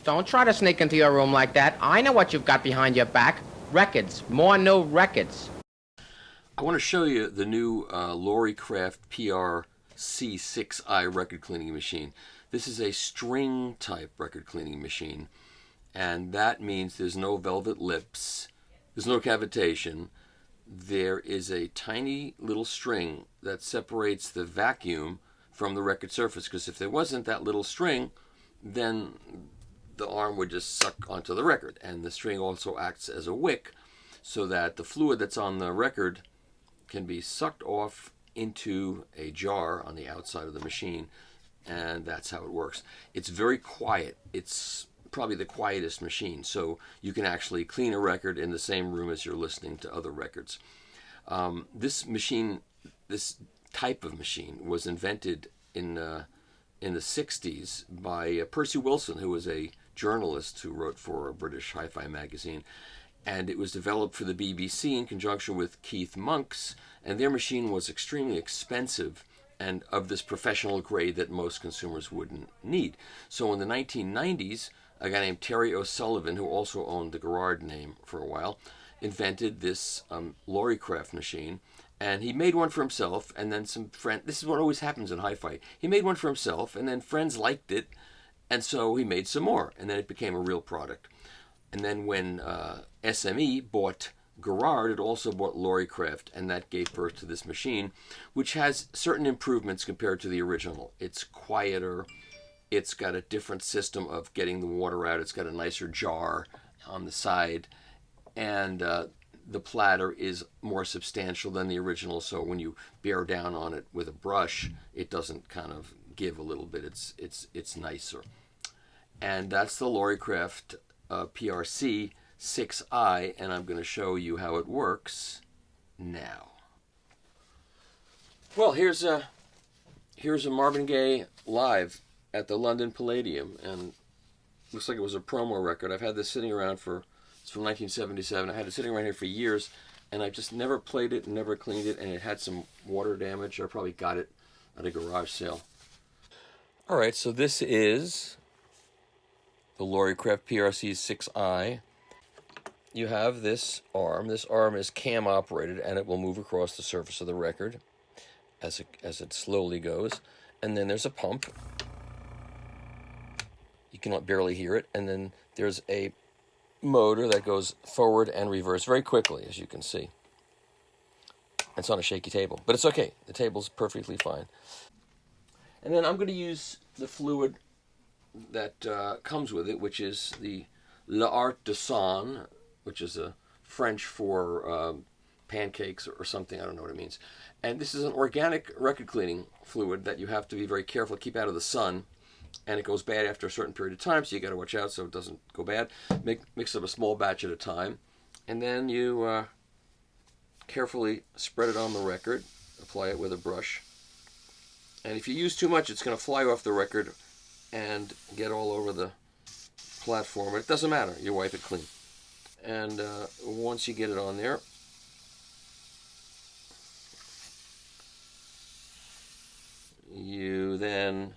Don't try to sneak into your room like that. I know what you've got behind your back. Records. More new records. I want to show you the new Loricraft PRC6i record cleaning machine. This is a string type record cleaning machine, and that means there's no velvet lips, there's no cavitation. There is a tiny little string that separates the vacuum from the record surface, because if there wasn't that little string, then the arm would just suck onto the record. And the string also acts as a wick so that the fluid that's on the record can be sucked off into a jar on the outside of the machine, and that's how it works. It's very quiet. It's probably the quietest machine, so you can actually clean a record in the same room as you're listening to other records. This machine, this type of machine, was invented in the 60s by Percy Wilson, who was a journalist who wrote for a British hi-fi magazine. And it was developed for the BBC in conjunction with Keith Monk's, and their machine was extremely expensive and of this professional grade that most consumers wouldn't need. So in the 1990s, a guy named Terry O'Sullivan, who also owned the Garrard name for a while, invented this Loricraft machine, and he made one for himself, and then some friends. This is what always happens in hi-fi. He made one for himself, and then friends liked it, and so he made some more, and then it became a real product. And then when SME bought Garrard, it also bought Loricraft, and that gave birth to this machine, which has certain improvements compared to the original. It's quieter. It's got a different system of getting the water out. It's got a nicer jar on the side, and the platter is more substantial than the original, so when you bear down on it with a brush, it doesn't kind of give a little bit. It's nicer. And that's the Loricraft PRC 6i, and I'm going to show you how it works now. Well, here's a Marvin Gaye live at the London Palladium, and looks like it was a promo record. I've had this sitting around it's from 1977. I had it sitting around here for years, and I've just never played it and never cleaned it, and it had some water damage. I probably got it at a garage sale. All right, so this is the Loricraft PRC 6i. You have this arm. This arm is cam operated, and it will move across the surface of the record as it slowly goes. And then there's a pump. You can barely hear it. And then there's a motor that goes forward and reverse very quickly, as you can see. It's on a shaky table, but it's okay. The table's perfectly fine. And then I'm going to use the fluid that comes with it, which is the L'Art de Son, which is a French for pancakes or something. I don't know what it means. And this is an organic record cleaning fluid that you have to be very careful to keep out of the sun. And it goes bad after a certain period of time, so you got to watch out so it doesn't go bad. Mix up a small batch at a time, and then you carefully spread it on the record. Apply it with a brush. And if you use too much, it's going to fly off the record and get all over the platform. But it doesn't matter. You wipe it clean. And once you get it on there, you then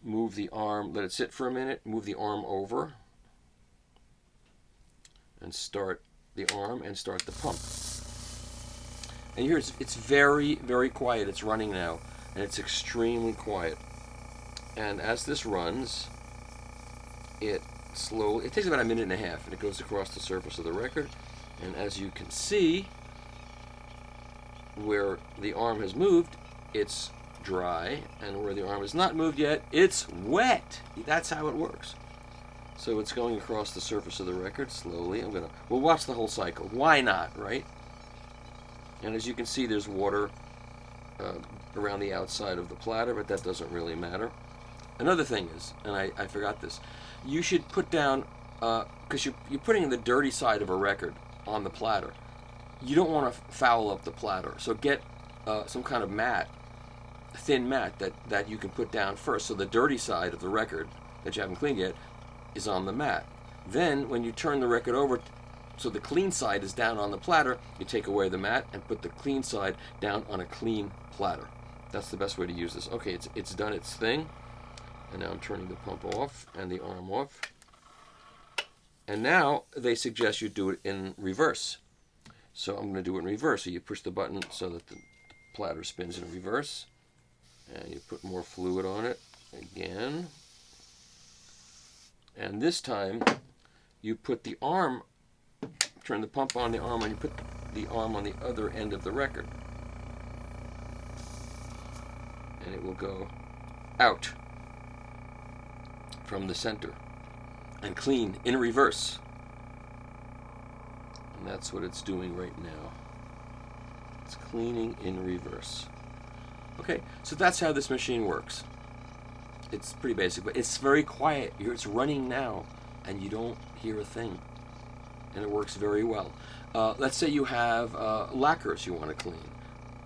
move the arm, let it sit for a minute, move the arm over, and start the arm and start the pump. And here it's very, very quiet. It's running now, and it's extremely quiet. And as this runs, it takes about a minute and a half, and it goes across the surface of the record. And as you can see, where the arm has moved, it's dry, and where the arm is not moved yet, it's wet. That's how it works. So it's going across the surface of the record slowly. We'll watch the whole cycle. Why not, right? And as you can see, there's water around the outside of the platter, but that doesn't really matter. Another thing is, and I forgot this, you should put down, because you're putting the dirty side of a record on the platter. You don't want to foul up the platter, so get some kind of mat, thin mat that you can put down first, so the dirty side of the record that you haven't cleaned yet is on the mat. Then when you turn the record over so the clean side is down on the platter, you take away the mat and put the clean side down on a clean platter. That's the best way to use this. Okay, it's done its thing, and now I'm turning the pump off and the arm off. And now they suggest you do it in reverse. So I'm going to do it in reverse. So you push the button so that the platter spins in reverse. And you put more fluid on it again. And this time you put the arm, turn the pump on the arm, and you put the arm on the other end of the record. And it will go out from the center and clean in reverse. And that's what it's doing right now. It's cleaning in reverse. Okay, so that's how this machine works. It's pretty basic, but it's very quiet. It's running now, and you don't hear a thing. And it works very well. Let's say you have lacquers you want to clean.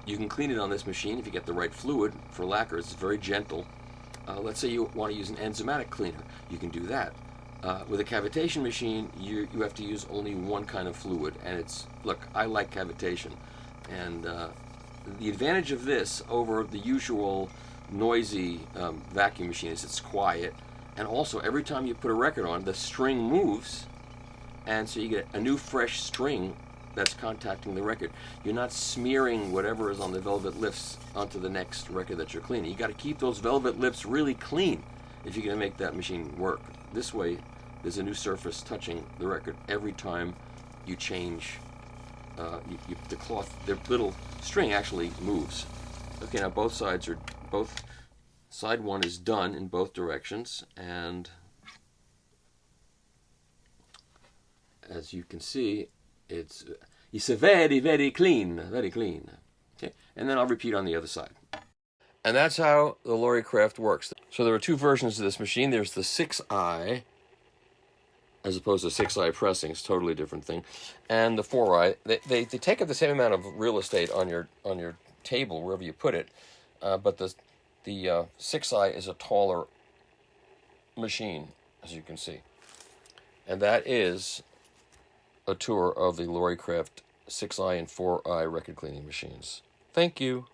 You can clean it on this machine if you get the right fluid for lacquers. It's very gentle. Let's say you want to use an enzymatic cleaner. You can do that. With a cavitation machine, you have to use only one kind of fluid. And it's, look, I like cavitation. And the advantage of this over the usual noisy vacuum machine is it's quiet. And also, every time you put a record on, the string moves. And so you get a new fresh string that's contacting the record. You're not smearing whatever is on the velvet lips onto the next record that you're cleaning. You got to keep those velvet lips really clean if you're going to make that machine work. This way, there's a new surface touching the record every time you change the cloth. The little string actually moves. Okay, now both side one is done in both directions, and as you can see, it's very, very clean, very clean. Okay, and then I'll repeat on the other side. And that's how the Loricraft works. So there are two versions of this machine. There's the 6i, as opposed to 6i pressing. It's a totally different thing. And the 4i. They take up the same amount of real estate on your table wherever you put it, but the 6i is a taller machine, as you can see. And that is a tour of the Loricraft 6i and 4i record cleaning machines. Thank you.